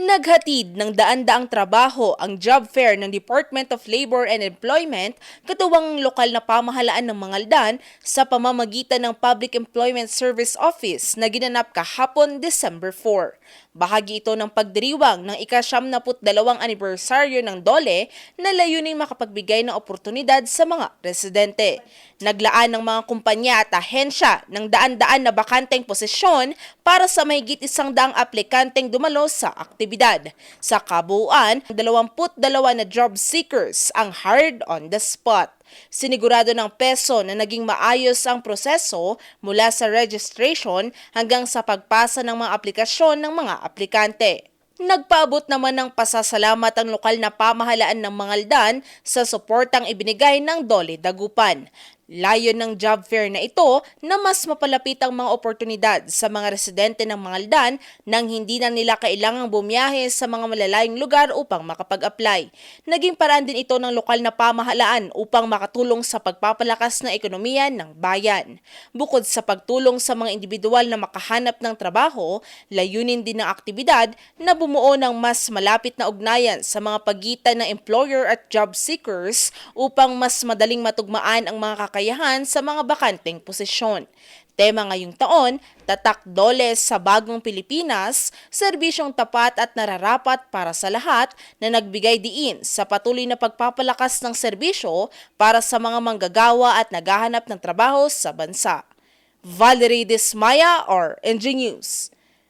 Naghatid ng daan-daang trabaho ang job fair ng Department of Labor and Employment katuwang lokal na pamahalaan ng Mangaldan sa pamamagitan ng Public Employment Service Office na ginanap kahapon December 4. Bahagi ito ng pagdiriwang ng ika-72 anibersaryo ng DOLE na layuning makapagbigay ng oportunidad sa mga residente. Naglaan ng mga kumpanya at ahensya ng daan-daan na bakanteng posisyon para sa mahigit 100 aplikanteng dumalo sa aktibidad. Sa kabuuan, 22 na job seekers ang hired on the spot. Sinigurado ng PESO na naging maayos ang proseso mula sa registration hanggang sa pagpasa ng mga aplikasyon ng mga aplikante. Nagpaabot naman ng pasasalamat ang lokal na pamahalaan ng Mangaldan sa suportang ibinigay ng DOLE Dagupan. Layon ng job fair na ito na mas mapalapit ang mga oportunidad sa mga residente ng Mangaldan nang hindi na nila kailangang bumiyahe sa mga malalayong lugar upang makapag-apply. Naging paraan din ito ng lokal na pamahalaan upang makatulong sa pagpapalakas ng ekonomiya ng bayan. Bukod sa pagtulong sa mga individual na makahanap ng trabaho, layunin din ng aktibidad na bumuo ng mas malapit na ugnayan sa mga pagitan ng employer at job seekers upang mas madaling matugmaan ang mga kakayahan sa mga bakanteng posisyon. Tema ngayong taon, Tatak DOLE sa Bagong Pilipinas, serbisyong tapat at nararapat para sa lahat na nagbigay diin sa patuloy na pagpapalakas ng serbisyo para sa mga manggagawa at naghahanap ng trabaho sa bansa. Valerie Desmaya or NG News.